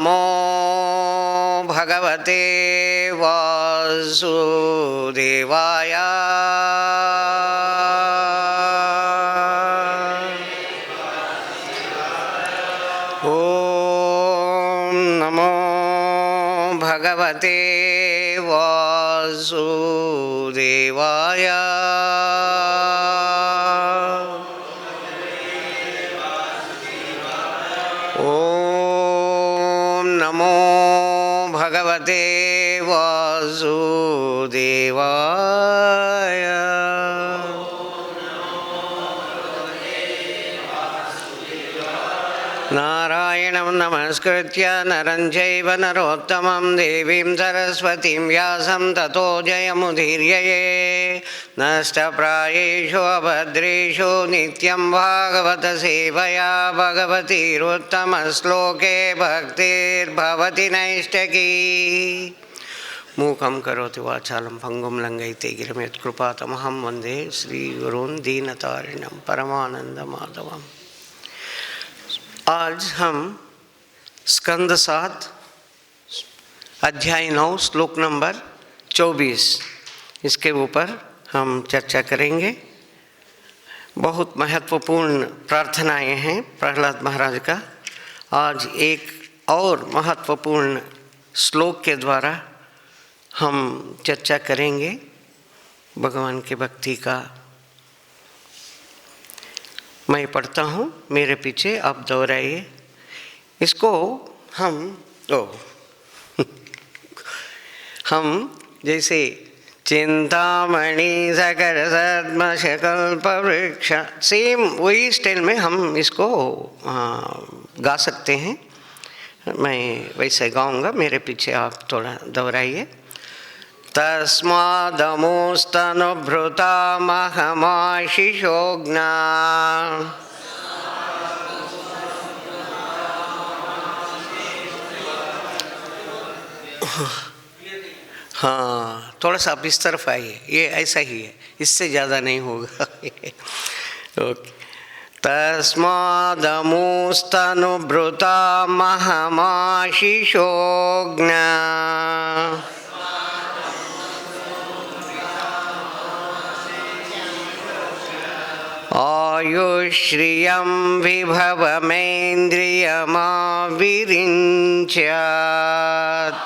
नमो भगवते वासुदेवाय। ओम नमो भगवते वासुदेवाय। ओम नमो भगवते वासुदेवाय। नारायणं नमस्कृत्य नरं चैव नरोत्तमं देवीं सरस्वतीं व्यासं ततो जयमुदीरये। नष्टप्रायेषु अभद्रेषु नित्यं भागवत सेवया भगवतीरुत्तमश्लोके भक्तिर्भवति नैष्ठकी। मूकं करोति वाचालं पङ्गुं लङ्घयते गिरिं यत्कृपातमहं वन्दे श्रीगुरून् दीनतारिणं परमानन्दमाधवम्। आज हम स्कंद 7 अध्याय 9 श्लोक नंबर 24 इसके ऊपर हम चर्चा करेंगे। बहुत महत्वपूर्ण प्रार्थनाएं हैं प्रहलाद महाराज का। आज एक और महत्वपूर्ण श्लोक के द्वारा हम चर्चा करेंगे भगवान के भक्ति का। मैं पढ़ता हूँ, मेरे पीछे आप दोहराइए इसको। हम जैसे चिंतामणि सकर सद्म शकल्प वृक्ष, सेम वही स्टाइल में हम इसको गा सकते हैं। मैं वैसे गाऊंगा, मेरे पीछे आप थोड़ा दोहराइए। तस्मादमुस्तनुभृता महमाशिषोज्ञा हाँ, थोड़ा सा आप इस तरफ आइए, ये ऐसा ही है, इससे ज़्यादा नहीं होगा। ओके। तस्मादमुस्तनुभृता महमाशिषोज्ञा आयुश्रियं विभवमेन्द्रियमाविरिञ्च्यात्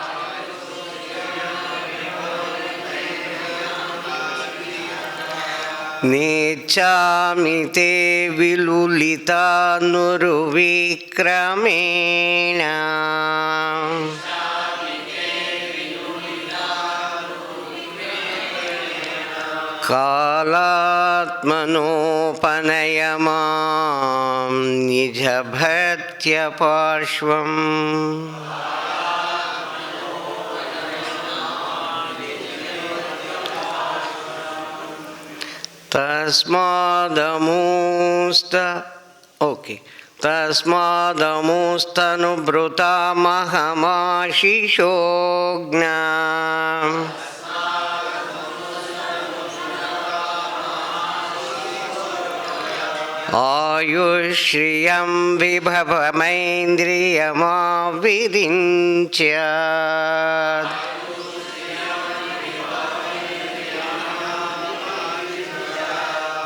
नेच्छामि ते विलुलितानुर्विक्रमेण कालात्मनोपनय मां निजभृत्यपार्श्वम्। तस्मादमुस्तनुभृता महमाशिषोज्ञा आयुश्रियं विभवमेन्द्रियमाविरिञ्च्यात्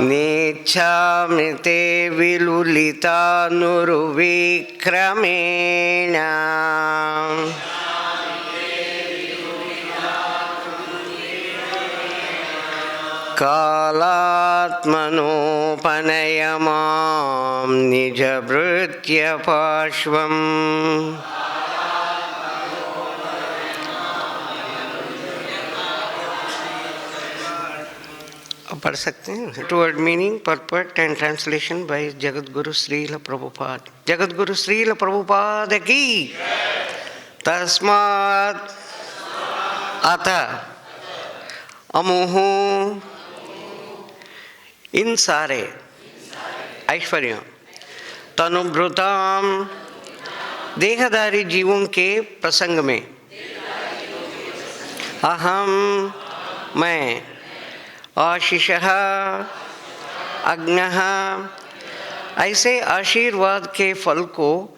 नेच्छामि ते विलुलितानुर्विक्रमेण कालात्मनोपनय मां निजभृत्यपार्श्वम्। पढ़ सकते हैं। Toward meaning, पर्पट and translation bye Jagat Guru Srila Prabhupada. Jagat Guru Srila Prabhupada की। तस्मात् अतः अमुहु इन सारे ऐश्वर्य तनुभृताम देहधारी जीवों के प्रसंग में अहम मैं आशीषः अग्नः ऐसे आशीर्वाद के फल को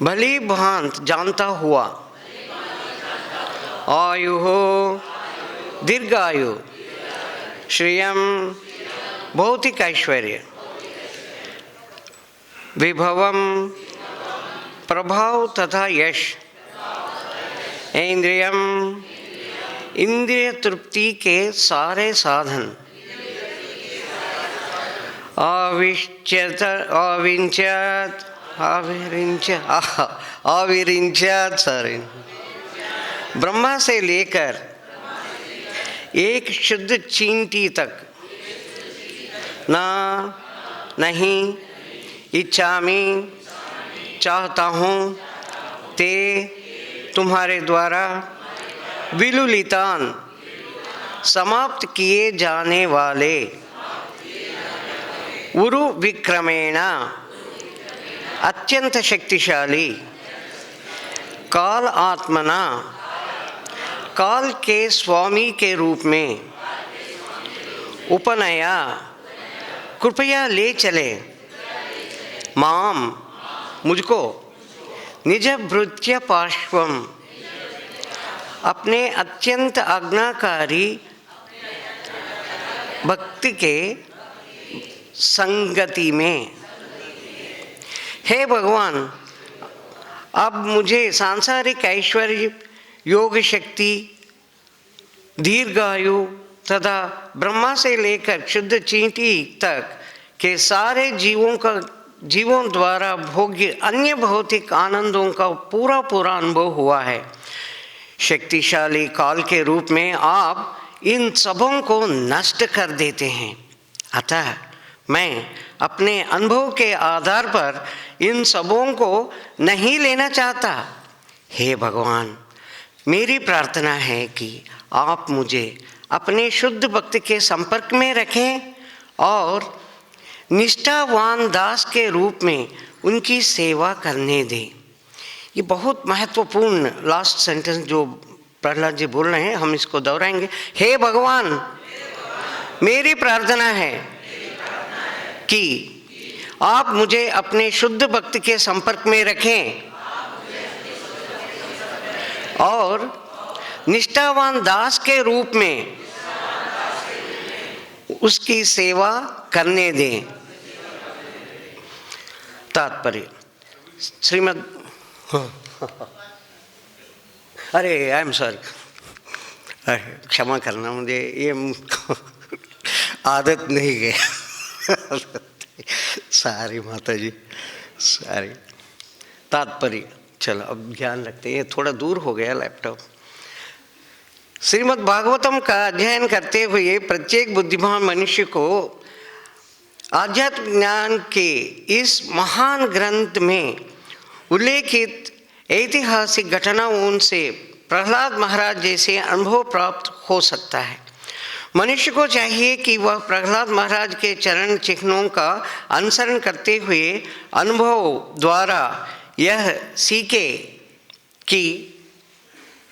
भली भांत जानता हुआ, आयु हो दीर्घायु, श्रियम भौतिक ऐश्वर्य, विभवम प्रभाव तथा यश, इंद्रियम इंद्रिय तृप्ति के सारे साधन, अविरिंचत सॉरी ब्रह्मा से लेकर एक शुद्ध चींटी तक ना नहीं इच्छामि चाहता हूँ ते तुम्हारे द्वारा विलुलितान समाप्त किए जाने वाले उरु विक्रमेण अत्यंत शक्तिशाली काल आत्मना काल के स्वामी के रूप में उपनया कृपया ले चले माम मुझको निज भृत्य पार्श्वम अपने अत्यंत आज्ञाकारी भक्ति के संगति में। हे भगवान, अब मुझे सांसारिक ऐश्वर्य, योग शक्ति, दीर्घायु तथा ब्रह्मा से लेकर शुद्ध चींटी तक के सारे जीवों द्वारा भोग्य अन्य भौतिक आनंदों का पूरा अनुभव हुआ है। शक्तिशाली काल के रूप में आप इन सबों को नष्ट कर देते हैं, अतः मैं अपने अनुभव के आधार पर इन सबों को नहीं लेना चाहता। हे भगवान, मेरी प्रार्थना है कि आप मुझे अपने शुद्ध भक्त के संपर्क में रखें और निष्ठावान दास के रूप में उनकी सेवा करने दें। ये बहुत महत्वपूर्ण लास्ट सेंटेंस जो प्रहलाद जी बोल रहे हैं, हम इसको दोहराएंगे। हे भगवान, मेरी प्रार्थना है कि आप मुझे अपने शुद्ध भक्त के संपर्क में रखें और निष्ठावान दास के रूप में उसकी सेवा करने दें। तात्पर्य श्रीमद् अरे आई एम सॉरी, क्षमा करना, मुझे ये आदत नहीं गया सारी माता जी सारी। तात्पर्य चलो अब ध्यान रखते हैं, थोड़ा दूर हो गया लैपटॉप। श्रीमद् भागवतम का अध्ययन करते हुए प्रत्येक बुद्धिमान मनुष्य को आध्यात्मिक ज्ञान के इस महान ग्रंथ में उल्लेखित ऐतिहासिक घटनाओं से प्रहलाद महाराज जैसे अनुभव प्राप्त हो सकता है। मनुष्य को चाहिए कि वह प्रहलाद महाराज के चरण चिन्हों का अनुसरण करते हुए अनुभव द्वारा यह सीखे कि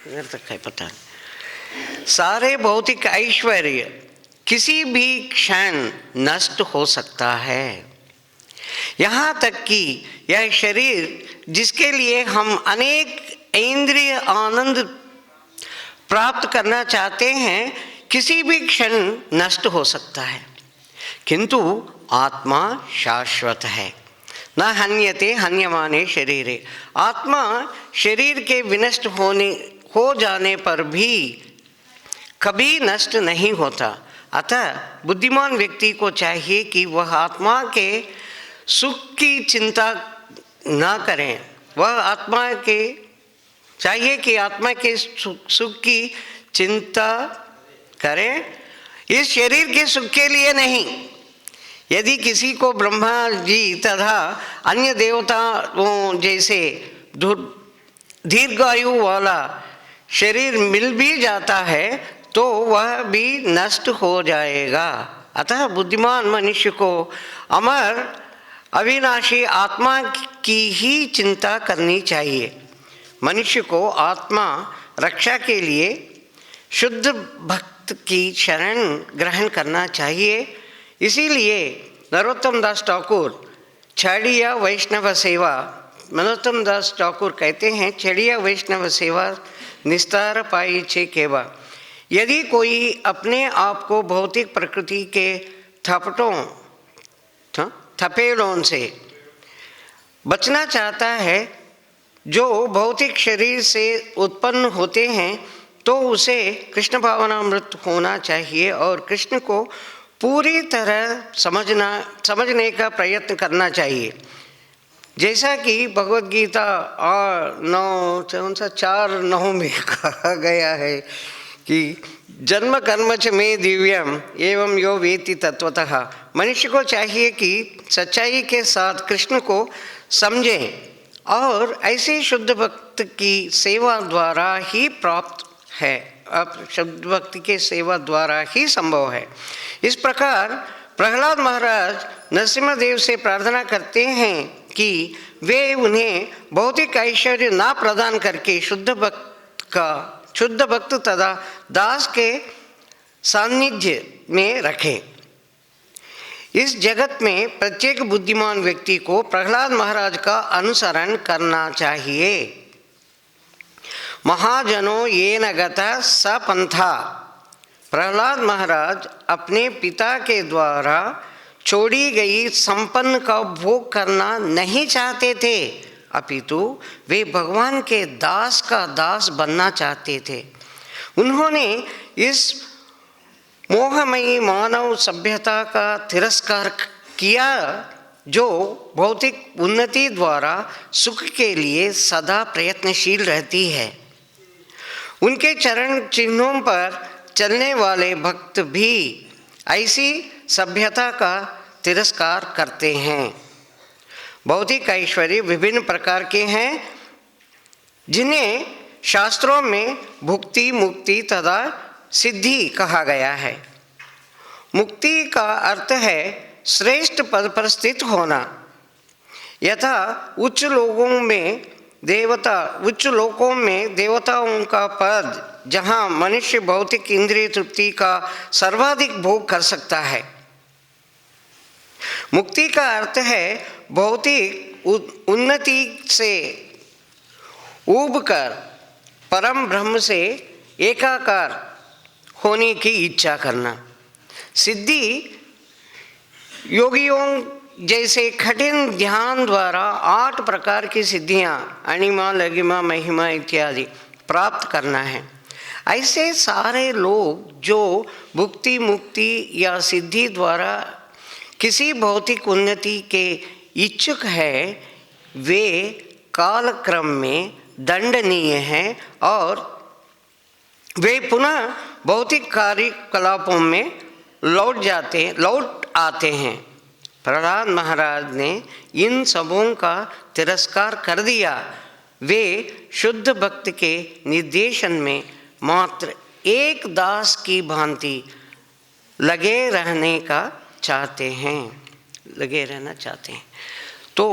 तक है पता नहीं, सारे भौतिक ऐश्वर्य किसी भी क्षण नष्ट हो सकता है। यहाँ तक कि यह शरीर जिसके लिए हम अनेक इंद्रिय आनंद प्राप्त करना चाहते हैं किसी भी क्षण नष्ट हो सकता है, किंतु आत्मा शाश्वत है। न हन्यते हन्यमाने शरीरे, आत्मा शरीर के विनष्ट हो जाने पर भी कभी नष्ट नहीं होता। अतः बुद्धिमान व्यक्ति को चाहिए कि वह आत्मा के सुख की चिंता ना करें। वह चाहिए कि आत्मा के सुख की चिंता करें, इस शरीर के सुख के लिए नहीं। यदि किसी को ब्रह्मा जी तथा अन्य देवताओं जैसे दीर्घायु वाला शरीर मिल भी जाता है तो वह भी नष्ट हो जाएगा। अतः बुद्धिमान मनुष्य को अमर अविनाशी आत्मा की ही चिंता करनी चाहिए। मनुष्य को आत्मा रक्षा के लिए शुद्ध भक्त की शरण ग्रहण करना चाहिए। इसीलिए नरोत्तम दास ठाकुर छाड़िया वैष्णव सेवा मनोत्तम दास ठाकुर कहते हैं, चढ़िया वैष्णव सेवा निस्तार पाई छे केवा। यदि कोई अपने आप को भौतिक प्रकृति के थपेड़ों से बचना चाहता है, जो भौतिक शरीर से उत्पन्न होते हैं, तो उसे कृष्ण भावनामृत होना चाहिए और कृष्ण को पूरी तरह समझने का प्रयत्न करना चाहिए। जैसा कि भगवद गीता 4:9 में कहा गया है कि जन्म कर्म च में दिव्यम एवं यो वेति तत्वतः। मनुष्य को चाहिए कि सच्चाई के साथ कृष्ण को समझें और ऐसे शुद्ध भक्त की सेवा द्वारा ही प्राप्त है, अब शुद्ध भक्ति के सेवा द्वारा ही संभव है। इस प्रकार प्रहलाद महाराज नरसिम्हदेव से प्रार्थना करते हैं कि वे उन्हें भौतिक ऐश्वर्य ना प्रदान करके शुद्ध भक्त तथा दास के सान्निध्य में रखें। इस जगत में प्रत्येक बुद्धिमान व्यक्ति को प्रहलाद महाराज का अनुसरण करना चाहिए। महाजनों ये न गता स पंथा। प्रहलाद महाराज अपने पिता के द्वारा छोड़ी गई संपन्न का भोग करना नहीं चाहते थे, अपितु वे भगवान के दास का दास बनना चाहते थे। उन्होंने इस मोहमयी मानव सभ्यता का तिरस्कार किया, जो भौतिक उन्नति द्वारा सुख के लिए सदा प्रयत्नशील रहती है। उनके चरण चिन्हों पर चलने वाले भक्त भी ऐसी सभ्यता का तिरस्कार करते हैं। भौतिक ऐश्वर्य विभिन्न प्रकार के हैं, जिन्हें शास्त्रों में भुक्ति, मुक्ति तथा सिद्धि कहा गया है। मुक्ति का अर्थ है श्रेष्ठ पद पर स्थित होना। यथा उच्च लोकों में देवताओं का पद, जहाँ मनुष्य भौतिक इंद्रिय तृप्ति का सर्वाधिक भोग कर सकता है। मुक्ति का अर्थ है भौतिक उन्नति से ऊबकर परम ब्रह्म से एकाकार होने की इच्छा करना। सिद्धि योगियों जैसे कठिन ध्यान द्वारा 8 प्रकार की सिद्धियां, अणिमा, लघिमा, महिमा इत्यादि प्राप्त करना है। ऐसे सारे लोग जो भुक्ति, मुक्ति या सिद्धि द्वारा किसी भौतिक उन्नति के इच्छुक है, वे कालक्रम में दंडनीय हैं और वे पुनः भौतिक कार्यकलापों में लौट आते हैं। प्रहलाद महाराज ने इन सबों का तिरस्कार कर दिया। वे शुद्ध भक्त के निर्देशन में मात्र एक दास की भांति लगे रहना चाहते हैं। तो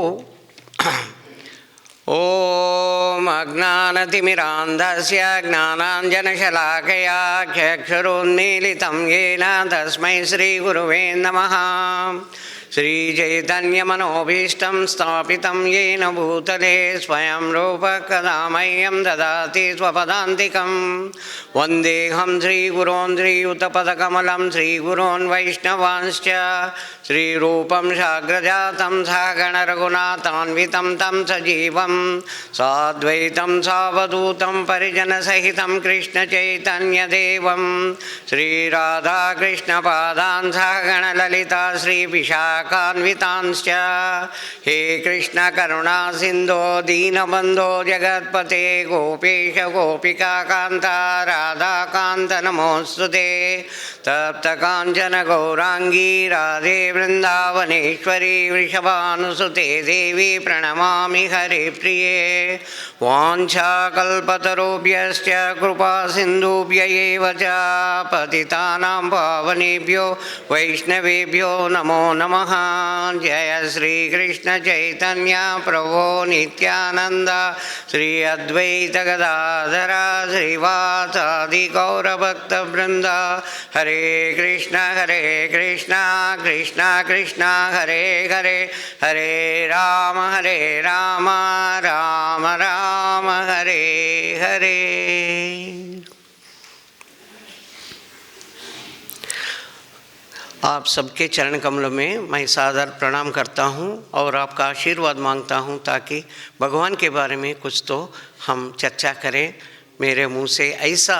ओम अज्ञानतिमिरान्धस्य ज्ञानाञ्जनशलाकया चक्षुरुन्मीलितं येन तस्मै श्रीगुरुवे नमः। श्रीचैतन्यमनोभीष्टं स्थापितं येन भूतले स्वयं रूपः कदा मह्यं ददाति स्वपदान्तिकं। वन्देऽहं श्रीगुरोन् श्रीयुतपदकमलं श्रीगुरोन् वैष्णवांश्च। श्रीरूपं साग्रजातं सागणरघुनाथान्वितं तं सजीवं साद्वैतं सावधूतं परिजनसहितं कृष्णचैतन्यदेवं श्रीराधाकृष्णपादान् सागणललिता श्रीविशाखान्वितांश्च। हे कृष्ण करुणा सिन्धो दीनबन्धो जगत्पते गोपेश गोपिकान्त राधाकान्त नमोऽस्तुते। तप्तकाञ्चन गौराङ्गी राधे वृन्दावनेश्वरी वृषभानुसुते देवी प्रणमामि हरिप्रिये। वाञ्छाकल्पतरुभ्यश्च कृपा सिन्धुभ्य एव च पतितानां पावनेभ्यो वैष्णवेभ्यो नमो नमः। नमः। जय श्री कृष्ण चैतन्य प्रभो नित्यानंद श्री अद्वैत गदाधर श्रीवासादि गौरभक्त वृंद। हरे कृष्ण कृष्ण कृष्ण हरे हरे, हरे राम राम राम हरे हरे। आप सबके चरण कमलों में मैं सादर प्रणाम करता हूं और आपका आशीर्वाद मांगता हूं ताकि भगवान के बारे में कुछ तो हम चर्चा करें। मेरे मुंह से ऐसा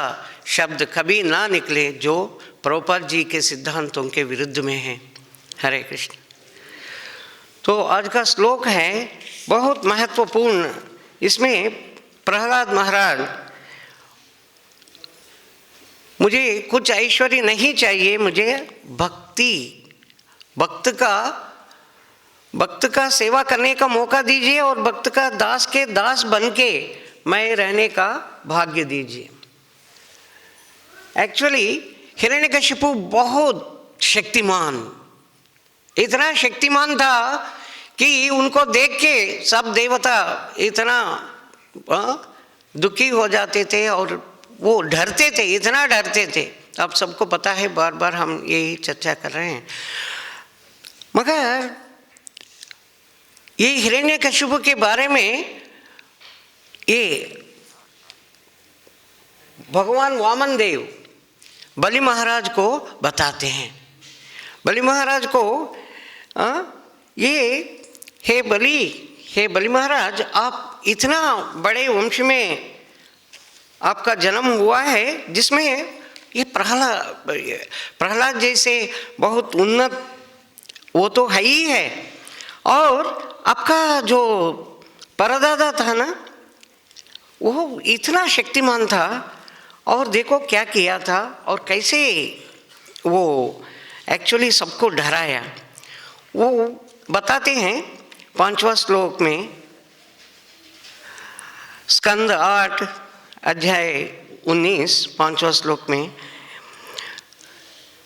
शब्द कभी ना निकले जो प्रभुपाद जी के सिद्धांतों के विरुद्ध में है। हरे कृष्ण। तो आज का श्लोक है बहुत महत्वपूर्ण। इसमें प्रहलाद महाराज, मुझे कुछ ऐश्वर्य नहीं चाहिए, मुझे भक्त का सेवा करने का मौका दीजिए और भक्त का दास के दास बन के मैं रहने का भाग्य दीजिए। एक्चुअली हिरण्यकशिपु बहुत शक्तिमान, इतना शक्तिमान था कि उनको देख के सब देवता इतना दुखी हो जाते थे और वो डरते थे, इतना डरते थे। आप सबको पता है, बार बार हम यही चर्चा कर रहे हैं। मगर ये हिरण्यकशिपु के बारे में ये भगवान वामन देव बलि महाराज को बताते हैं। बलि महाराज को ये हे बलि महाराज, आप इतना बड़े वंश में आपका जन्म हुआ है जिसमें ये प्रहलाद जैसे बहुत उन्नत वो तो है ही है, और आपका जो परदादा था ना वो इतना शक्तिमान था, और देखो क्या किया था और कैसे वो एक्चुअली सबको डराया। वो बताते हैं 5वां श्लोक में, स्कंद 8 अध्याय 19 5वां श्लोक में,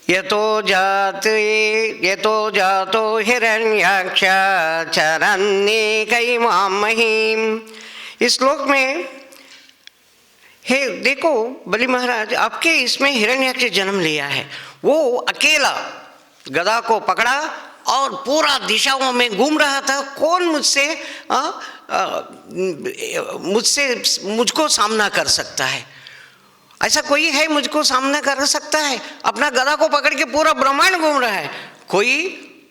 यतो जातो हिरण्याक्ष चरन्नेकैमां महीम्। इस श्लोक में हे देखो बलि महाराज, आपके इसमें हिरण्याक्ष जन्म लिया है। वो अकेला गदा को पकड़ा और पूरा दिशाओं में घूम रहा था। कौन मुझको सामना कर सकता है? ऐसा कोई है मुझको सामना कर सकता है? अपना गदा को पकड़ के पूरा ब्रह्मांड घूम रहा है, कोई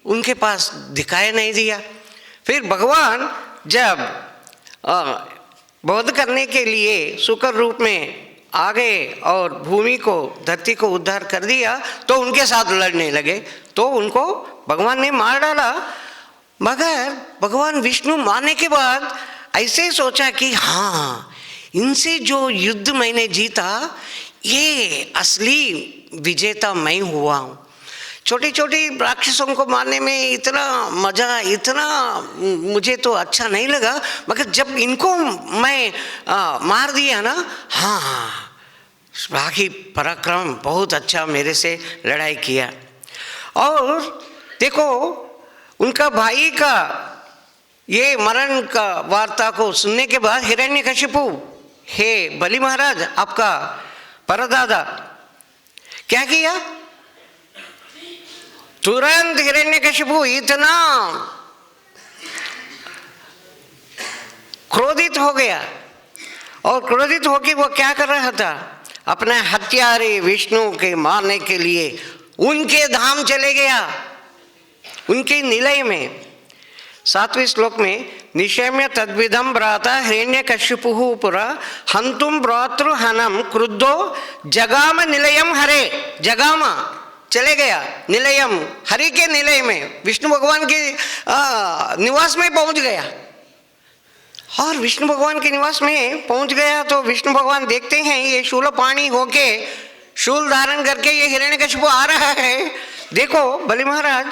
उनके पास दिखाई नहीं दिया। फिर भगवान जब बोध करने के लिए शुक्र रूप में आ गए और भूमि को, धरती को उद्धार कर दिया, तो उनके साथ लड़ने लगे, तो उनको भगवान ने मार डाला। मगर भगवान विष्णु मारने के बाद ऐसे सोचा कि हाँ, इनसे जो युद्ध मैंने जीता, ये असली विजेता मैं हुआ हूँ। छोटी छोटी राक्षसों को मारने में इतना मजा, इतना मुझे तो अच्छा नहीं लगा, मगर जब इनको मैं मार दिया ना, हाँ, बाकी पराक्रम बहुत अच्छा मेरे से लड़ाई किया। और देखो उनका भाई का ये मरण का वार्ता को सुनने के बाद हिरण्यकशिपु, हे बलि महाराज, आपका परदादा क्या किया? तुरंत हिरण्यकशिपु इतना क्रोधित हो गया, और क्रोधित होकर वो क्या कर रहा था? अपने हत्यारे विष्णु के मारने के लिए उनके धाम चले गया, उनके निलय में। 7वें श्लोक में, निशम्य तद्विधम भ्राता हिरण्यकशिपुः पुरा हंतुम भ्रातृहनम क्रुद्धो जगाम निलयम हरे। जगामा चले गया, निलयम हरि के निलय में, विष्णु भगवान के निवास में पहुंच गया। और विष्णु भगवान के निवास में पहुंच गया तो विष्णु भगवान देखते हैं ये शूलपाणी होके, शूल धारण करके ये हिरण्यकशिपु आ रहा है। देखो बलि महाराज,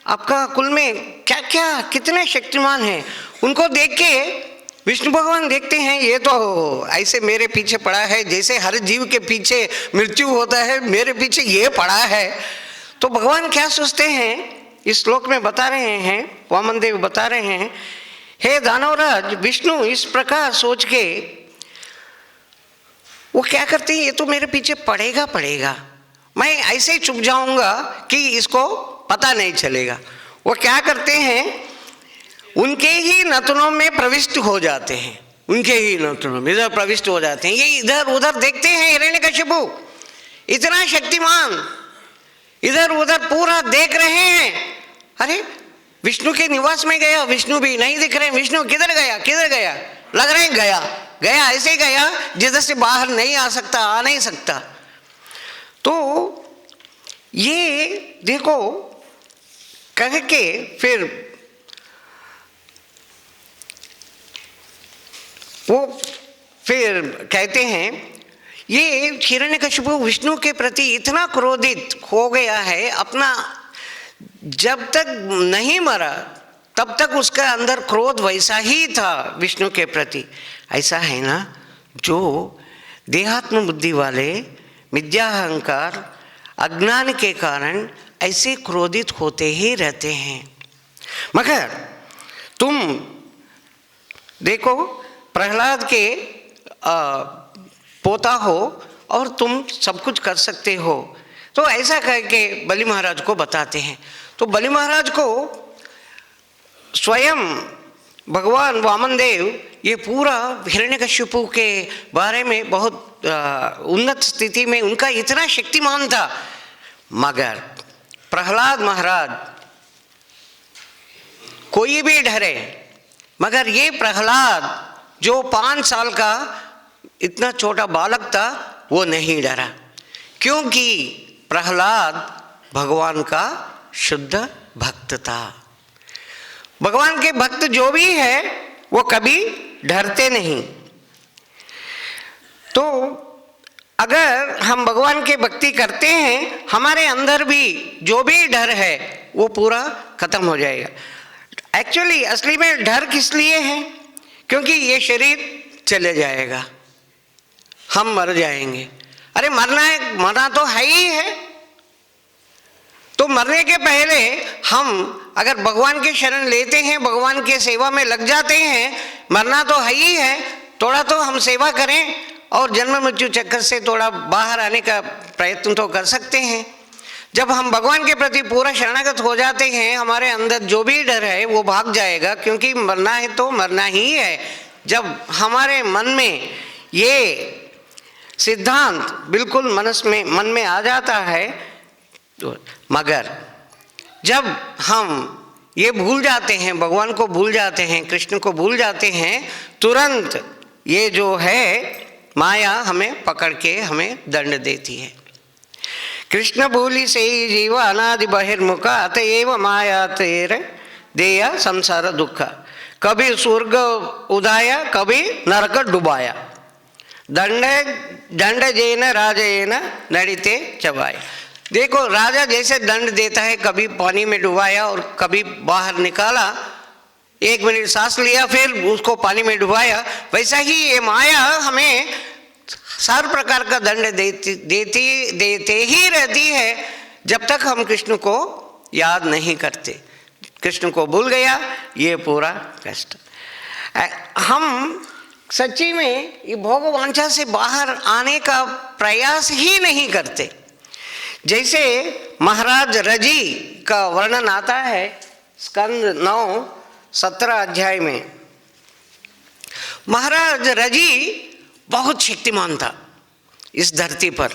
आपका कुल में क्या क्या कितने शक्तिमान हैं। उनको देख के विष्णु भगवान देखते हैं, ये तो ऐसे मेरे पीछे पड़ा है जैसे हर जीव के पीछे मृत्यु होता है, मेरे पीछे ये पड़ा है। तो भगवान क्या सोचते हैं इस श्लोक में बता रहे हैं, वामन देव बता रहे हैं, हे दानवराज, विष्णु इस प्रकार सोच के वो क्या करते हैं, ये तो मेरे पीछे पड़ेगा पड़ेगा, मैं ऐसे ही चुप जाऊंगा कि इसको पता नहीं चलेगा। वो क्या करते हैं, उनके ही नथनों में प्रविष्ट हो जाते हैं, उनके ही नथनों में इधर प्रविष्ट हो जाते हैं। ये इधर उधर देखते हैं, हिरण्यकशिपु इतना शक्तिमान इधर उधर पूरा देख रहे हैं। अरे विष्णु के निवास में गया, विष्णु भी नहीं दिख रहे, विष्णु किधर गया किधर गया, लग रहे हैं गया गया ऐसे गया जिधर से बाहर नहीं आ सकता, आ नहीं सकता। तो ये देखो कह के फिर वो फिर कहते हैं, ये हिरण्यकशिपु विष्णु के प्रति इतना क्रोधित हो गया है, अपना जब तक नहीं मरा तब तक उसका अंदर क्रोध वैसा ही था विष्णु के प्रति। ऐसा है ना, जो देहात्म बुद्धि वाले मिथ्या अहंकार अज्ञान के कारण ऐसे क्रोधित होते ही रहते हैं। मगर तुम देखो, प्रहलाद के पोता हो और तुम सब कुछ कर सकते हो, तो ऐसा करके बलि महाराज को बताते हैं। तो बलि महाराज को स्वयं भगवान वामन देव ये पूरा हिरण्यकशिपु के बारे में बहुत उन्नत स्थिति में, उनका इतना शक्तिमान था। मगर प्रहलाद महाराज कोई भी डरे, मगर ये प्रहलाद जो 5 साल का इतना छोटा बालक था वो नहीं डरा, क्योंकि प्रहलाद भगवान का शुद्ध भक्त था। भगवान के भक्त जो भी है वो कभी डरते नहीं। तो अगर हम भगवान की भक्ति करते हैं, हमारे अंदर भी जो भी डर है वो पूरा खत्म हो जाएगा। एक्चुअली असली में डर किस लिए है, क्योंकि ये शरीर चले जाएगा, हम मर जाएंगे। अरे मरना है, मरना तो है ही है। तो मरने के पहले हम अगर भगवान के शरण लेते हैं, भगवान के सेवा में लग जाते हैं, मरना तो है ही है, थोड़ा तो हम सेवा करें और जन्म मृत्यु चक्कर से थोड़ा बाहर आने का प्रयत्न तो कर सकते हैं। जब हम भगवान के प्रति पूरा शरणागत हो जाते हैं, हमारे अंदर जो भी डर है वो भाग जाएगा, क्योंकि मरना है तो मरना ही है। जब हमारे मन में ये सिद्धांत बिल्कुल मन में आ जाता है, तो मगर जब हम ये भूल जाते हैं, भगवान को भूल जाते हैं, कृष्ण को भूल जाते हैं, तुरंत ये जो है माया हमें पकड़ के हमें दंड देती है। कृष्ण भूलि से ही जीव अनादि बहिर्मुख, अतएव माया तेर देया संसार दुख, कभी स्वर्ग उदाया कभी नरक डुबाया, दंड जेन राजेन नड़िते चबाया। देखो राजा जैसे दंड देता है, कभी पानी में डुबाया और कभी बाहर निकाला, 1 मिनट सांस लिया फिर उसको पानी में डुबाया, वैसा ही ये माया हमें हर प्रकार का दंड देते ही रहती है जब तक हम कृष्ण को याद नहीं करते। कृष्ण को भूल गया ये पूरा कष्ट। हम सच्ची में ये भोग वांछा से बाहर आने का प्रयास ही नहीं करते। जैसे महाराज रजी का वर्णन आता है स्कंद 9-17 अध्याय में। महाराज रजी बहुत शक्तिमान था इस धरती पर,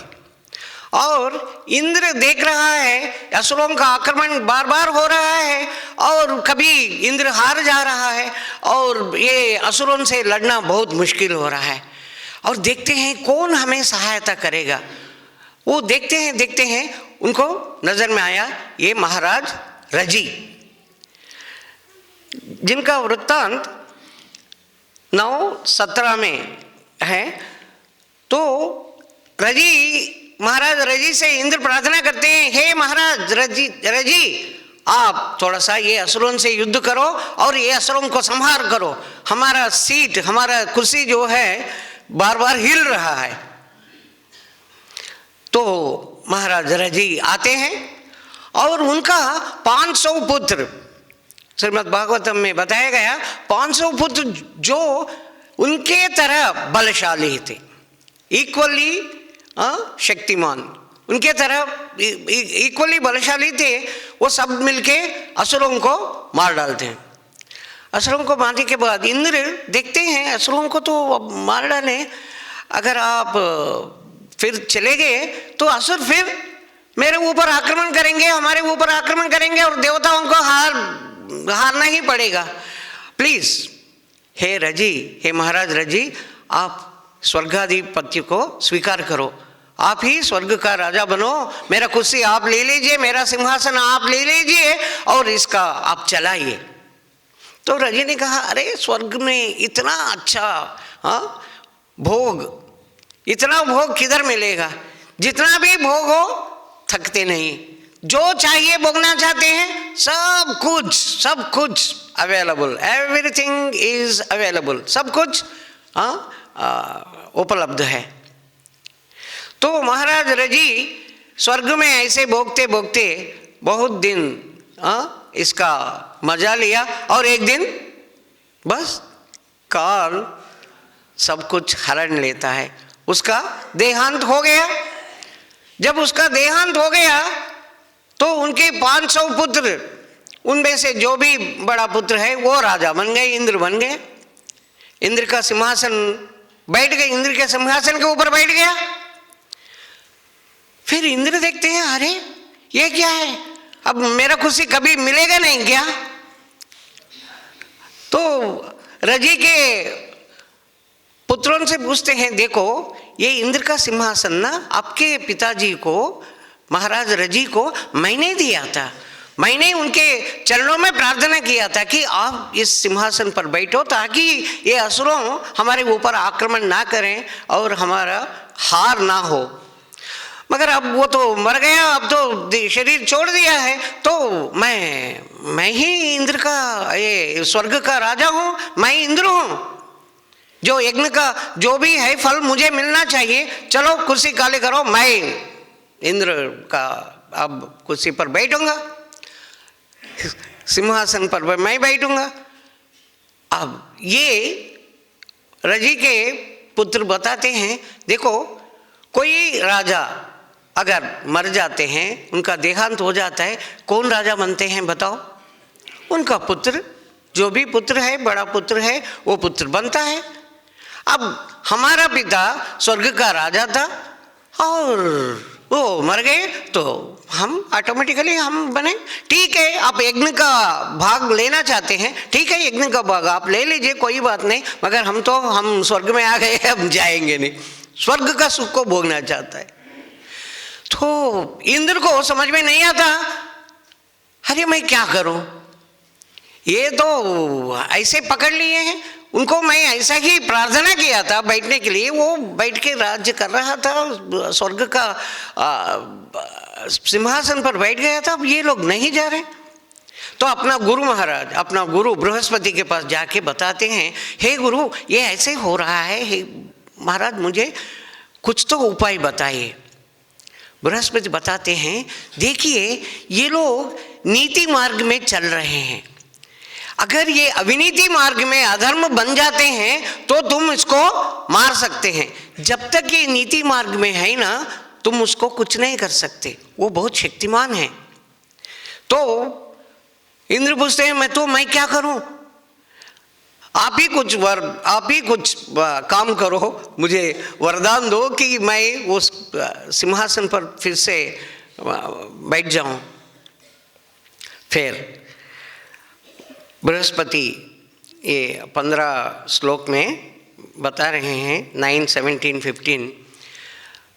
और इंद्र देख रहा है असुरों का आक्रमण बार बार हो रहा है, और कभी इंद्र हार जा रहा है और ये असुरों से लड़ना बहुत मुश्किल हो रहा है, और देखते हैं कौन हमें सहायता करेगा। वो देखते हैं उनको नजर में आया ये महाराज रजी, जिनका वृत्तांत 9-17 में है। तो महाराज रजी से इंद्र प्रार्थना करते हैं, हे महाराज रजी आप थोड़ा सा ये असुरों से युद्ध करो और ये असुरों को संहार करो, हमारा सीट हमारा कुर्सी जो है बार बार हिल रहा है। तो महाराज रजी आते हैं और उनका 500 पुत्र, श्रीमद् भागवतम में बताया गया 500 पुत्र जो उनके तरह बलशाली थे, इक्वली शक्तिमान, उनके तरह इक्वली बलशाली थे। वो सब मिलके असुरों को मार डालते हैं। असुरों को मारने के बाद इंद्र देखते हैं असुरों को तो अब मार डाले, अगर आप फिर चले गए तो असुर फिर मेरे ऊपर आक्रमण करेंगे, हमारे ऊपर आक्रमण करेंगे और देवताओं को हारना ही पड़ेगा। प्लीज हे रजी, हे महाराज रजी, आप स्वर्गाधिपत्य को स्वीकार करो, आप ही स्वर्ग का राजा बनो, मेरा कुर्सी आप ले लीजिए, मेरा सिंहासन आप ले लीजिए और इसका आप चलाइए। तो रजी ने कहा, अरे स्वर्ग में इतना अच्छा भोग, इतना भोग किधर मिलेगा, जितना भी भोग हो थकते नहीं, जो चाहिए भोगना चाहते हैं सब कुछ अवेलेबल, एवरीथिंग इज अवेलेबल, सब कुछ उपलब्ध है। तो महाराज रजी स्वर्ग में ऐसे भोगते भोगते बहुत दिन इसका मजा लिया और एक दिन बस काल सब कुछ हरण लेता है, उसका देहांत हो गया। जब उसका देहांत हो गया तो उनके 500 पुत्र, उनमें से जो भी बड़ा पुत्र है वो राजा बन गए, इंद्र बन गए, इंद्र का सिंहासन बैठ गए, इंद्र के सिंहासन के ऊपर बैठ गया। फिर इंद्र देखते हैं, अरे ये क्या है, अब मेरा कुर्सी कभी मिलेगा नहीं क्या? तो रजी के पुत्रों से पूछते हैं, देखो ये इंद्र का सिंहासन ना आपके पिताजी को, महाराज रजी को मैंने दिया था, मैंने उनके चरणों में प्रार्थना किया था कि आप इस सिंहासन पर बैठो ताकि ये असुरों हमारे ऊपर आक्रमण ना करें और हमारा हार ना हो। मगर अब वो तो मर गया, अब तो शरीर छोड़ दिया है, तो मैं ही इंद्र का, ये स्वर्ग का राजा हूँ, मैं इंद्र हूँ, जो यज्ञ का जो भी है फल मुझे मिलना चाहिए, चलो कुर्सी खाली करो, मैं इंद्र का अब कुर्सी पर बैठूंगा, सिंहासन पर मैं बैठूंगा। अब ये रजी के पुत्र बताते हैं, देखो कोई राजा अगर मर जाते हैं, उनका देहांत हो जाता है, कौन राजा बनते हैं बताओ? उनका पुत्र, जो भी पुत्र है, बड़ा पुत्र है, वो पुत्र बनता है। अब हमारा पिता स्वर्ग का राजा था और वो मर गए तो हम ऑटोमेटिकली हम बने। ठीक है, आप यज्ञ का भाग लेना चाहते हैं, ठीक है यज्ञ का भाग आप ले लीजिए, कोई बात नहीं, मगर हम स्वर्ग में आ गए, हम जाएंगे नहीं, स्वर्ग का सुख को भोगना चाहता है। तो इंद्र को समझ में नहीं आता, अरे मैं क्या करूं, ये तो ऐसे पकड़ लिए हैं, उनको मैं ऐसा ही प्रार्थना किया था बैठने के लिए, वो बैठ के राज्य कर रहा था, स्वर्ग का सिंहासन पर बैठ गया था, अब ये लोग नहीं जा रहे। तो अपना गुरु महाराज, अपना गुरु बृहस्पति के पास जाके बताते हैं, हे गुरु ये ऐसे हो रहा है, हे महाराज मुझे कुछ तो उपाय बताइए। बृहस्पति बताते हैं, देखिए ये लोग नीति मार्ग में चल रहे हैं, अगर ये अविनीति मार्ग में अधर्म बन जाते हैं तो तुम इसको मार सकते हैं, जब तक ये नीति मार्ग में है ना तुम उसको कुछ नहीं कर सकते, वो बहुत शक्तिमान है। तो इंद्र पूछते हैं, मैं क्या करूं, आप ही कुछ काम करो, मुझे वरदान दो कि मैं उस सिंहासन पर फिर से बैठ जाऊं। फिर बृहस्पति ये 15 श्लोक में बता रहे हैं, 9, 17, 15,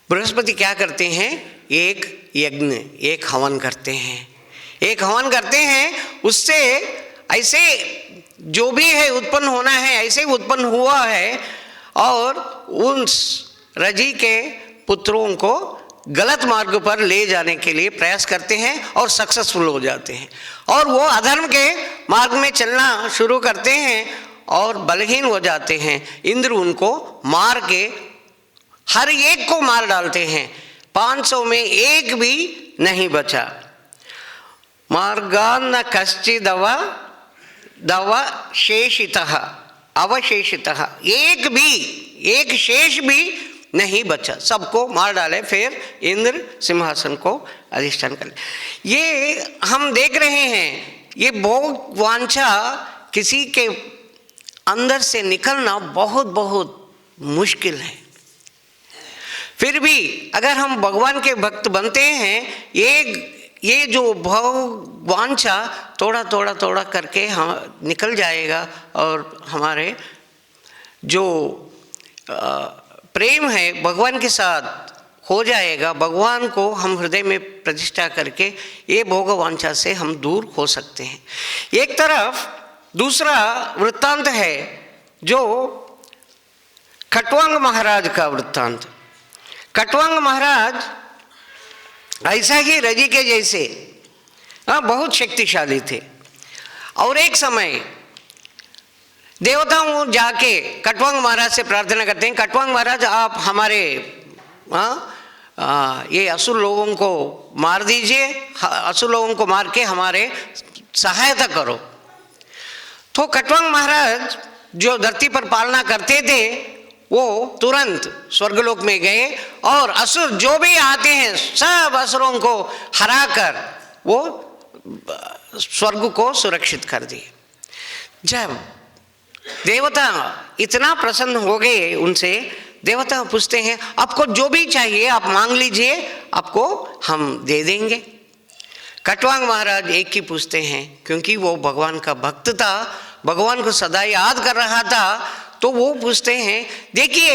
बृहस्पति क्या करते हैं, एक यज्ञ, एक हवन करते हैं, एक हवन करते हैं, उससे ऐसे जो भी है उत्पन्न होना है ऐसे उत्पन्न हुआ है, और उन रजी के पुत्रों को गलत मार्ग पर ले जाने के लिए प्रयास करते हैं और सक्सेसफुल हो जाते हैं, और वो अधर्म के मार्ग में चलना शुरू करते हैं और बलहीन हो जाते हैं। इंद्र उनको मार के हर एक को मार डालते हैं, 500 में एक भी नहीं बचा। मार्गान्न कश्चिदव दवशेषितः अवशेषितः, एक शेष भी नहीं बचा, सबको मार डाले, फिर इंद्र सिंहासन को अधिष्ठान कर ले। ये हम देख रहे हैं, ये भोग वांछा किसी के अंदर से निकलना बहुत बहुत मुश्किल है। फिर भी अगर हम भगवान के भक्त बनते हैं, ये जो भोग वांछा थोड़ा थोड़ा थोड़ा करके हम निकल जाएगा और हमारे जो प्रेम है भगवान के साथ हो जाएगा। भगवान को हम हृदय में प्रतिष्ठा करके ये भोग वांछा से हम दूर हो सकते हैं। एक तरफ दूसरा वृत्तांत है जो खट्वांग महाराज का वृत्तांत। खट्वांग महाराज ऐसा ही रजी के जैसे बहुत शक्तिशाली थे, और एक समय देवताओं जाके खट्वांग महाराज से प्रार्थना करते हैं, खट्वांग महाराज आप हमारे ये असुर लोगों को मार दीजिए, असुर लोगों को मार के हमारे सहायता करो। तो खट्वांग महाराज जो धरती पर पालना करते थे वो तुरंत स्वर्गलोक में गए और असुर जो भी आते हैं सब असुरों को हराकर वो स्वर्ग को सुरक्षित कर दिए। जब देवता इतना प्रसन्न हो गए उनसे, देवता पूछते हैं आपको जो भी चाहिए आप मांग लीजिए, आपको हम दे देंगे। खट्वांग महाराज एक ही पूछते हैं, क्योंकि वो भगवान का भक्त था, भगवान को सदा याद कर रहा था, तो वो पूछते हैं देखिए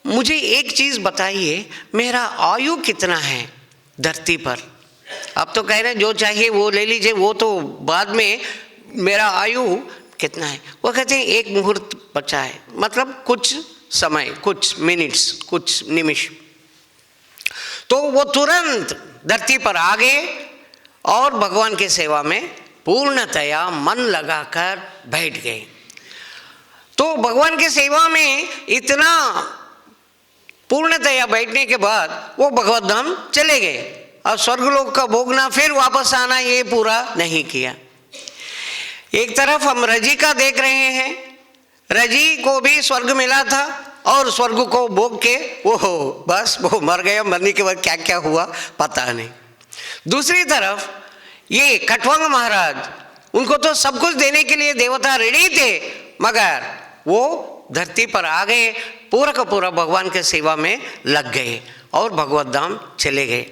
मुझे एक चीज़ बताइए, मेरा आयु कितना है धरती पर? आप तो कह रहे हैं जो चाहिए वो ले लीजिए, वो तो बाद में, मेरा आयु कितना है? वो कहते हैं एक मुहूर्त बचा है, मतलब कुछ समय, कुछ मिनट्स, कुछ निमिष। तो वो तुरंत धरती पर आ गए और भगवान की सेवा में पूर्णतया मन लगाकर बैठ गए। तो भगवान की सेवा में इतना पूर्णतया बैठने के बाद वो भगवत धाम चले गए और स्वर्गलोक का भोगना फिर वापस आना ये पूरा नहीं किया। एक तरफ हम रजी का देख रहे हैं, रजी को भी स्वर्ग मिला था और स्वर्ग को भोग के वो बस वो मर गया, मरने के बाद क्या क्या हुआ पता नहीं। दूसरी तरफ ये खट्वांग महाराज, उनको तो सब कुछ देने के लिए देवता रेडी थे, मगर वो धरती पर आ गए, पूरा का पूरा भगवान के सेवा में लग गए और भगवत धाम चले गए।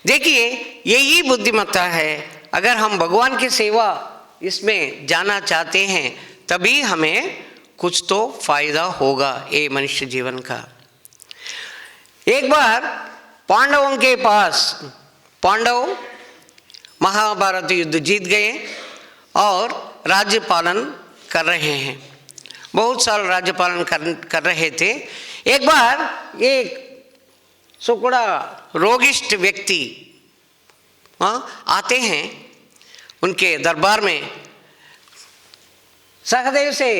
देखिए यही बुद्धिमत्ता है, अगर हम भगवान की सेवा इसमें जाना चाहते हैं तभी हमें कुछ तो फायदा होगा ये मनुष्य जीवन का। एक बार पांडवों के पास, पांडव महाभारत युद्ध जीत गए और राज्य पालन कर रहे हैं, बहुत साल राज्य पालन कर रहे थे। एक बार एक सुकड़ा रोगिष्ठ व्यक्ति आते हैं उनके दरबार में, सहदेव से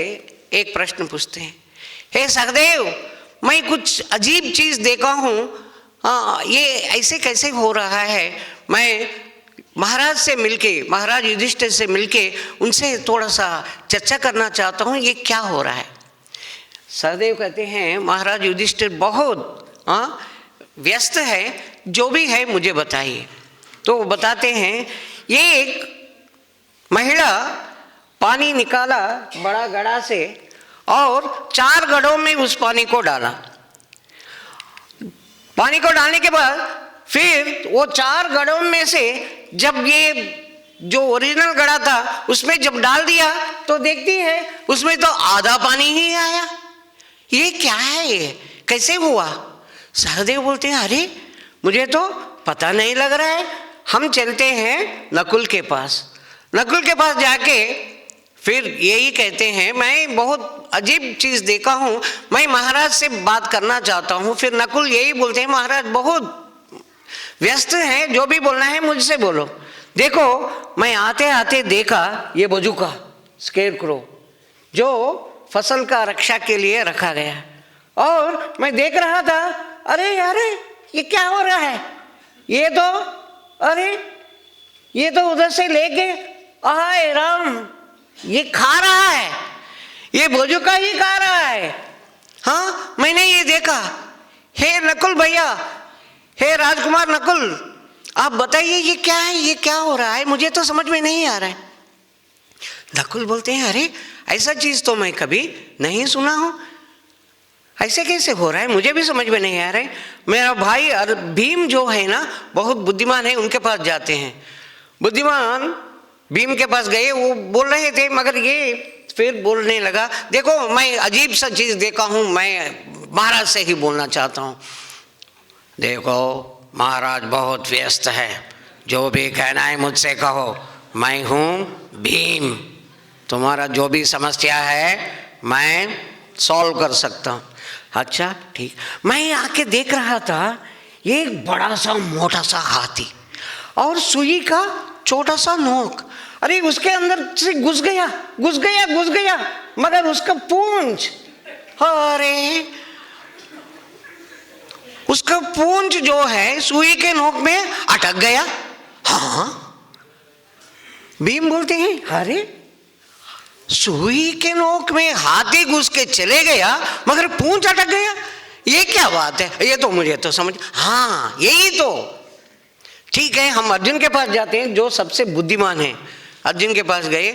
एक प्रश्न पूछते हैं, हे सहदेव मैं कुछ अजीब चीज़ देखा हूँ, ये ऐसे कैसे हो रहा है? मैं महाराज से मिलके, महाराज युधिष्ठिर से मिलके उनसे थोड़ा सा चर्चा करना चाहता हूँ, ये क्या हो रहा है? सहदेव कहते हैं महाराज युधिष्ठिर बहुत व्यस्त है, जो भी है मुझे बताइए। तो वो बताते हैं ये एक महिला पानी निकाला बड़ा घड़ा से और 4 घड़ों में उस पानी को डाला। पानी को डालने के बाद फिर वो 4 घड़ों में से जब ये जो ओरिजिनल घड़ा था उसमें जब डाल दिया तो देखती है उसमें तो आधा पानी ही आया। ये क्या है, ये कैसे हुआ? सहदेव बोलते हैं अरे मुझे तो पता नहीं लग रहा है, हम चलते हैं नकुल के पास। नकुल के पास जाके फिर यही कहते हैं मैं बहुत अजीब चीज़ देखा हूँ, मैं महाराज से बात करना चाहता हूँ। फिर नकुल यही बोलते हैं महाराज बहुत व्यस्त हैं, जो भी बोलना है मुझसे बोलो। देखो मैं आते आते देखा ये बजूका स्केरक्रो जो फसल का रक्षा के लिए रखा गया, और मैं देख रहा था अरे अरे ये क्या हो रहा है, ये तो अरे ये तो उधर से लेके आए राम, ये खा रहा है, ये बोजुका ही खा रहा है। हाँ, मैंने ये देखा। हे नकुल भैया, हे राजकुमार नकुल, आप बताइए ये क्या है, ये क्या हो रहा है, मुझे तो समझ में नहीं आ रहा है। नकुल बोलते हैं, अरे ऐसा चीज तो मैं कभी नहीं सुना हूं, ऐसे कैसे हो रहा है, मुझे भी समझ में नहीं आ रहा है। मेरा भाई भीम जो है ना, बहुत बुद्धिमान है, उनके पास जाते हैं। बुद्धिमान भीम के पास गए, वो बोल रहे थे, मगर ये फिर बोलने लगा, देखो मैं अजीब सा चीज देखा हूं, मैं महाराज से ही बोलना चाहता हूं। देखो महाराज बहुत व्यस्त है, जो भी कहना है मुझसे कहो, मैं हूं भीम, तुम्हारा जो भी समस्या है मैं सॉल्व कर सकता हूं। अच्छा ठीक। मैं आके देख रहा था, ये एक बड़ा सा मोटा सा हाथी और सुई का छोटा सा नोक, अरे उसके अंदर से घुस गया, मगर उसका पूंछ, अरे उसका पूंछ जो है सुई के नोक में अटक गया। हाँ, भीम बोलते हैं, अरे सुई के नोक में हाथी घुस के चले गया, मगर पूंछ अटक गया, ये क्या बात है, ये तो मुझे तो समझ, हाँ यही तो ठीक है। हम अर्जुन के पास जाते हैं, जो सबसे बुद्धिमान है, अर्जुन के पास गए,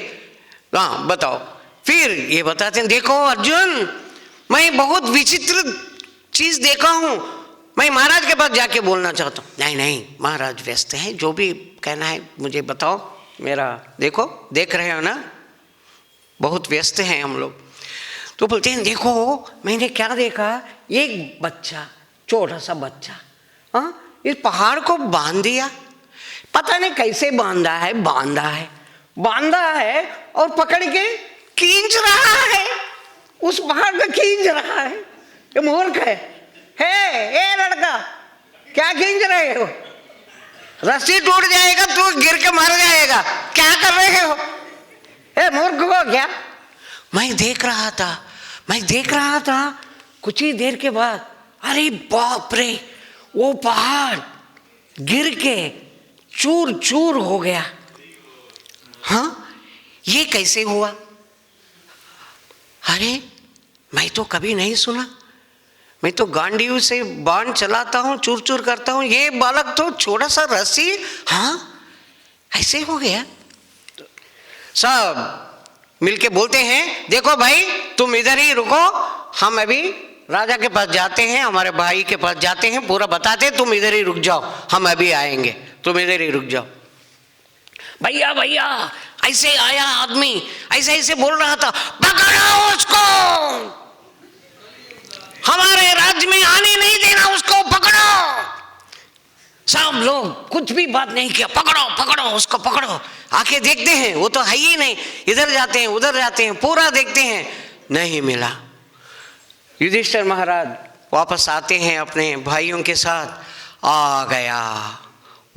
हाँ बताओ, फिर ये बताते हैं, देखो अर्जुन मैं बहुत विचित्र चीज देखा हूं, मैं महाराज के पास जाके बोलना चाहता हूँ। नहीं नहीं, महाराज व्यस्त है, जो भी कहना है मुझे बताओ, मेरा देखो, देख रहे हो ना बहुत व्यस्त हैं हम लोग। तो बोलते हैं, देखो मैंने क्या देखा, एक बच्चा, छोटा सा बच्चा, हाँ इस पहाड़ को बांध दिया, पता नहीं कैसे बांधा है और पकड़ के खींच रहा है, उस पहाड़ को खींच रहा है। ये मूर्ख है, ए लड़का क्या खींच रहे हो, रस्सी टूट जाएगा तो गिर के मर जाएगा, क्या कर रहे हो, ए मूर्ख हो क्या। मैं देख रहा था कुछ ही देर के बाद, अरे बाप रे, वो पहाड़ गिर के चूर चूर हो गया। हाँ ये कैसे हुआ, अरे मैं तो कभी नहीं सुना, मैं तो गांडीव से बाण चलाता हूँ, चूर चूर करता हूँ, ये बालक तो छोटा सा रस्सी, हाँ ऐसे हो गया। सब मिलके बोलते हैं, देखो भाई तुम इधर ही रुको, हम अभी राजा के पास जाते हैं, हमारे भाई के पास जाते हैं, पूरा बताते, तुम इधर ही रुक जाओ, हम अभी आएंगे, तुम इधर ही रुक जाओ। भैया भैया ऐसे आया आदमी, ऐसे बोल रहा था, पकड़ो उसको, हमारे राज्य में आने नहीं देना उसको, पकड़ो। सब लोग कुछ भी बात नहीं किया, पकड़ो उसको, पकड़ो। आके देखते हैं, वो तो है ही नहीं, इधर जाते हैं उधर जाते हैं, पूरा देखते हैं, नहीं मिला। युधिष्ठिर महाराज वापस आते हैं अपने भाइयों के साथ, आ गया,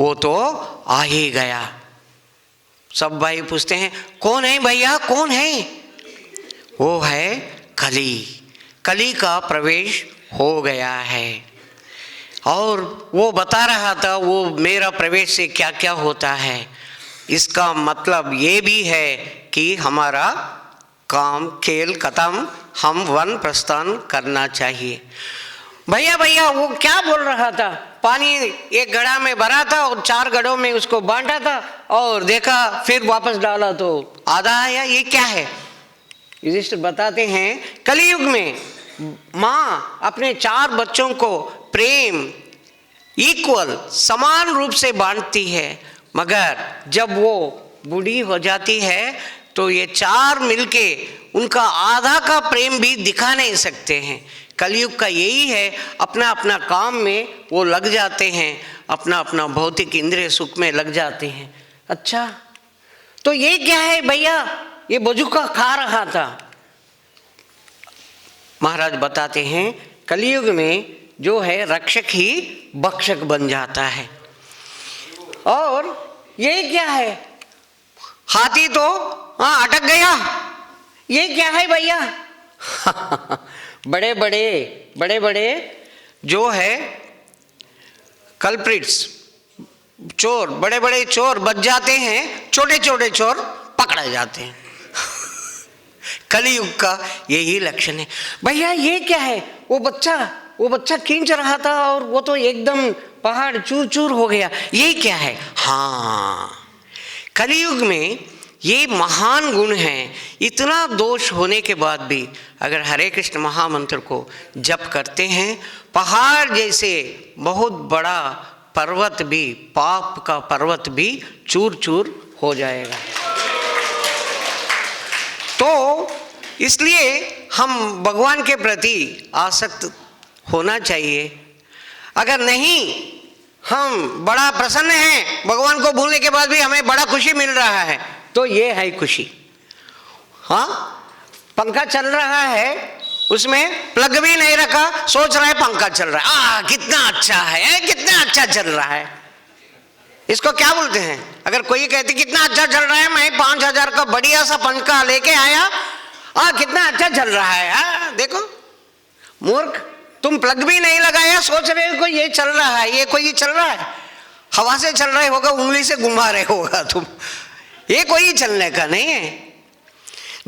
वो तो आ ही गया। सब भाई पूछते हैं, कौन है भैया, कौन है, वो है कली का प्रवेश हो गया है। और वो बता रहा था, वो मेरा प्रवेश से क्या क्या होता है, इसका मतलब ये भी है कि हमारा काम खेल खत्म, हम वन प्रस्थान करना चाहिए। भैया वो क्या बोल रहा था, पानी एक घड़ा में भरा था और 4 घड़ों में उसको बांटा था, और देखा फिर वापस डाला तो आधा आया, ये क्या है। युधिष्ठिर बताते हैं, कलयुग में माँ अपने 4 बच्चों को प्रेम इक्वल समान रूप से बांटती है, मगर जब वो बूढ़ी हो जाती है तो ये 4 मिलके उनका आधा का प्रेम भी दिखा नहीं सकते हैं। कलयुग का यही है, अपना अपना काम में वो लग जाते हैं, अपना अपना भौतिक इंद्रिय सुख में लग जाते हैं। अच्छा तो ये क्या है भैया, ये बजुका खा रहा था। महाराज बताते हैं, कलयुग में जो है रक्षक ही भक्षक बन जाता है। और ये क्या है, हाथी तो अटक गया, ये क्या है भैया। बड़े बड़े जो है कल्प्रिट्स, चोर, बड़े बड़े चोर बच जाते हैं, छोटे छोटे चोर पकड़े जाते हैं। कलयुग का यही लक्षण है। भैया ये क्या है? वो बच्चा खींच रहा था और वो तो एकदम पहाड़ चूर चूर हो गया, ये क्या है? हाँ, कलयुग में ये महान गुण है। इतना दोष होने के बाद भी अगर हरे कृष्ण महामंत्र को जप करते हैं, पहाड़ जैसे बहुत बड़ा पर्वत भी, पाप का पर्वत भी चूर चूर हो जाएगा। तो इसलिए हम भगवान के प्रति आसक्त होना चाहिए। अगर नहीं, हम बड़ा प्रसन्न हैं, भगवान को भूलने के बाद भी हमें बड़ा खुशी मिल रहा है, तो ये है खुशी। हाँ, पंखा चल रहा है, उसमें प्लग भी नहीं रखा, सोच रहा है पंखा चल रहा है, कितना अच्छा है, कितना अच्छा चल रहा है। इसको क्या बोलते हैं? अगर कोई कहते कितना अच्छा चल रहा है, मैं 5,000 का बढ़िया सा पंखा लेके आया, कितना अच्छा चल रहा है। देखो मूर्ख, तुम प्लग भी नहीं लगाया, सोच रहे हो ये चल रहा है, ये कोई चल रहा है, हवा से चल रहे होगा, उंगली से घुमा रहे होगा तुम, ये कोई चलने का नहीं है।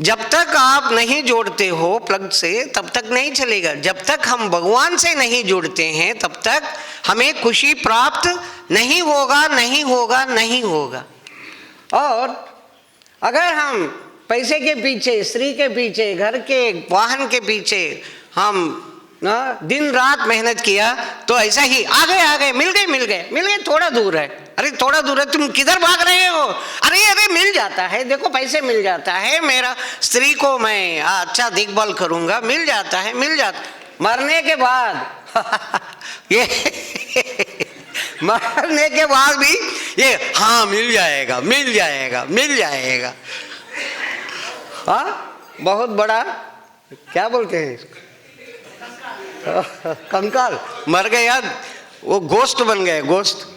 जब तक आप नहीं जोड़ते हो प्लग से, तब तक नहीं चलेगा। जब तक हम भगवान से नहीं जुड़ते हैं, तब तक हमें खुशी प्राप्त नहीं होगा, नहीं होगा, नहीं होगा। और अगर हम पैसे के पीछे, स्त्री के पीछे, घर के वाहन के पीछे हम दिन रात मेहनत किया, तो ऐसा ही आ गए, मिल गए, थोड़ा दूर है, अरे थोड़ा दूर है, तुम किधर भाग रहे हो? अरे मिल जाता है, देखो पैसे मिल जाता है, मेरा स्त्री को मैं अच्छा देखभाल करूंगा, मिल जाता है। मरने के बाद ये मरने के बाद भी ये हाँ मिल जाएगा। हाँ, बहुत बड़ा क्या बोलते हैं इसको, कंकाल मर गया, वो गोश्त बन गए, गोश्त।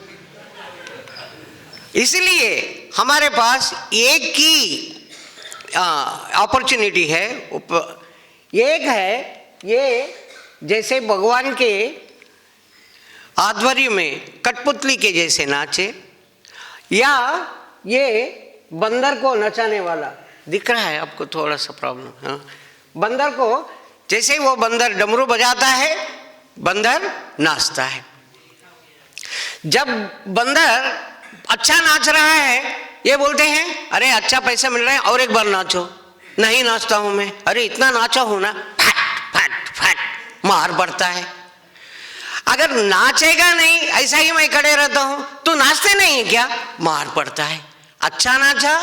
इसलिए हमारे पास एक ही अपॉर्चुनिटी है, एक है ये, जैसे भगवान के आध्वर्य में कठपुतली के जैसे नाचे, या ये बंदर को नचाने वाला दिख रहा है आपको, थोड़ा सा प्रॉब्लम। हाँ, बंदर को, जैसे वो बंदर डमरू बजाता है, बंदर नाचता है। जब बंदर अच्छा नाच रहा है, ये बोलते हैं अरे अच्छा पैसा मिल रहा है, और एक बार नाचो। नहीं नाचता हूं मैं, अरे इतना नाचा हूं ना, फट मार पड़ता है। अगर नाचेगा नहीं, ऐसा ही मैं खड़े रहता हूं, तो नाचते नहीं है क्या? मार पड़ता है। अच्छा नाचा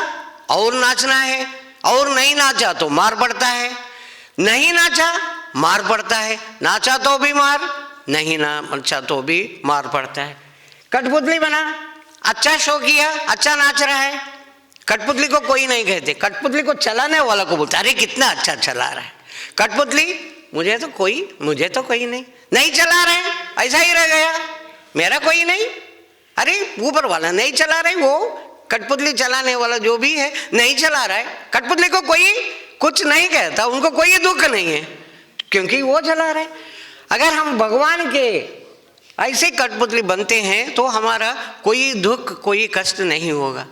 और नाचना है, और नहीं नाचा तो मार पड़ता है, नहीं नाचा मार पड़ता है, नाचा तो भी मार, नहीं नाचा तो भी मार पड़ता है। कठपुतली बना, अच्छा शो किया, अच्छा नाच रहा है, कठपुतली को कोई नहीं कहते, कठपुतली को चलाने वाला को बोलते, अरे कितना अच्छा चला रहा है। कठपुतली मुझे तो कोई नहीं चला रहे, ऐसा ही रह गया, मेरा कोई नहीं, अरे ऊपर वाला नहीं चला रहे, वो कठपुतली चलाने वाला जो भी है नहीं चला रहा है। कठपुतली को कोई कुछ नहीं कहता, उनको कोई दुख नहीं है, क्योंकि वो चला रहे। अगर हम भगवान के ऐसे कठपुतली बनते हैं, तो हमारा कोई दुख, कोई कष्ट नहीं होगा,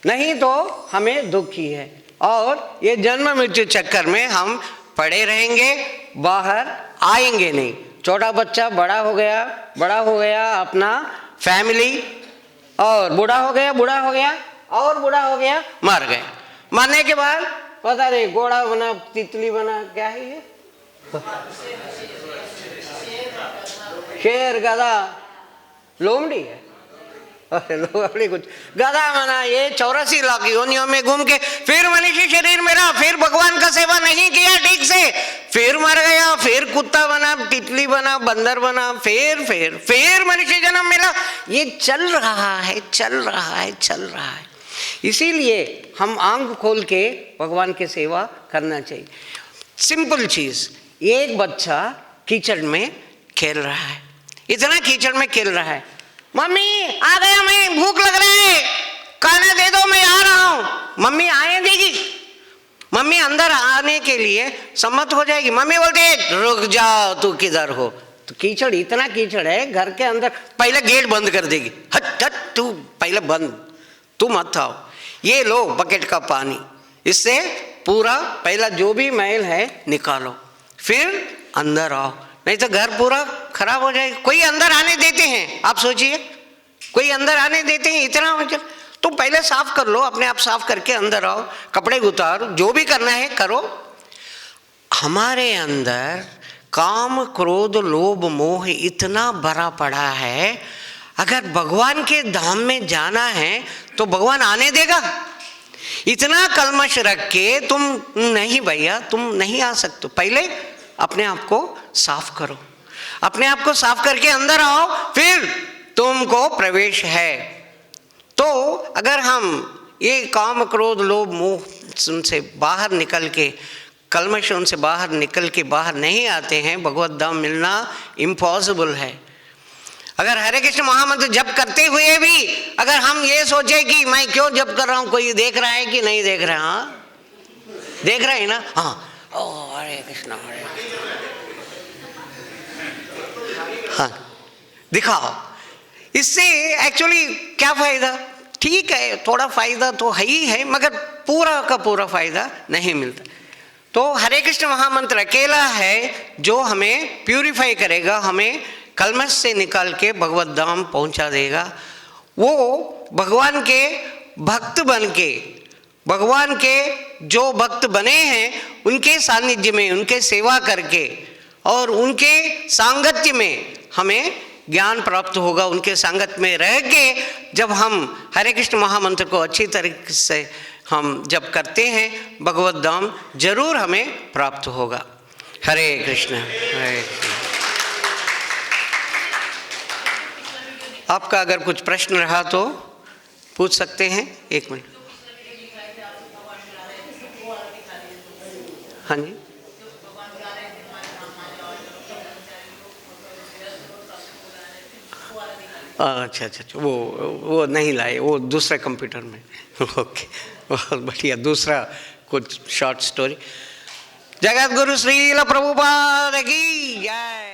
नहीं तो हमें दुख ही है। और ये जन्म मृत्यु चक्कर में हम पड़े रहेंगे, बाहर आएंगे नहीं। छोटा बच्चा बड़ा हो गया अपना फैमिली, और बूढ़ा हो गया और बूढ़ा हो गया, मर गया। मरने के बाद पता नहीं घोड़ा बना, तितली बना, क्या है ये, शेर, गधा, लोमड़ी है, लोमड़ी कुछ, गधा बना, ये 84 लाख योनियों में घूम के फिर मनुष्य शरीर मेरा, फिर भगवान का सेवा नहीं किया ठीक से, फिर मर गया, फिर कुत्ता बना, तितली बना, बंदर बना, फिर मनुष्य जन्म मिला। ये चल रहा है। इसीलिए हम आंख खोल के भगवान की सेवा करना चाहिए। सिंपल चीज, एक बच्चा कीचड़ में खेल रहा है, इतना कीचड़ में खेल रहा है, मम्मी आ गया, मैं भूख लग रहा है, खाना दे दो, मैं आ रहा हूं। मम्मी आने देगी? मम्मी अंदर आने के लिए सम्मत हो जाएगी? मम्मी बोलती है रुक जाओ, तू किधर हो, तो कीचड़, इतना कीचड़ है घर के अंदर, पहले गेट बंद कर देगी, हट हट तू पहले बंद, तू मत आओ, ये लो बकेट का पानी, इससे पूरा पहला जो भी मैल है निकालो, फिर अंदर आओ, नहीं तो घर पूरा खराब हो जाएगा। कोई अंदर आने देते हैं? आप सोचिए, कोई अंदर आने देते हैं? इतना मतलब तुम पहले साफ कर लो, अपने आप साफ करके अंदर आओ, कपड़े उतारो, जो भी करना है करो। हमारे अंदर काम क्रोध लोभ मोह इतना भरा पड़ा है, अगर भगवान के धाम में जाना है तो भगवान आने देगा? इतना कलमश रख के तुम नहीं भैया, तुम नहीं आ सकते। पहले अपने आप को साफ करो, अपने आप को साफ करके अंदर आओ, फिर तुमको प्रवेश है। तो अगर हम ये काम क्रोध लोभ मोह उनसे बाहर निकल के, कलमश उनसे बाहर निकल के बाहर नहीं आते हैं, भगवत धाम मिलना इम्पॉसिबल है। अगर हरे कृष्ण महामंत्र जप करते हुए भी अगर हम ये सोचे कि मैं क्यों जप कर रहा हूँ, कोई देख रहा है कि नहीं देख रहा है? हाँ देख रहे हैं ना, हाँ ओ हरे कृष्ण हरे कृष्ण, हाँ दिखाओ। इससे एक्चुअली क्या फायदा? ठीक है थोड़ा फायदा तो है ही है, मगर पूरा का पूरा फायदा नहीं मिलता। तो हरे कृष्ण महामंत्र अकेला है जो हमें प्यूरिफाई करेगा, हमें कलमश से निकाल के भगवत धाम पहुंचा देगा। वो भगवान के भक्त बन के, भगवान के जो भक्त बने हैं उनके सानिध्य में, उनके सेवा करके और उनके सांगत्य में हमें ज्ञान प्राप्त होगा। उनके संगत में रह के जब हम हरे कृष्ण महामंत्र को अच्छी तरीके से हम जब करते हैं, भगवत धाम जरूर हमें प्राप्त होगा। हरे कृष्ण हरे कृष्ण। आपका अगर कुछ प्रश्न रहा तो पूछ सकते हैं, एक मिनट। हाँ जी, अच्छा अच्छा अच्छा, वो नहीं लाए, वो दूसरे कंप्यूटर में। ओके बहुत बढ़िया। दूसरा कुछ शॉर्ट स्टोरी। जगत गुरु श्रील प्रभुपाद की जय।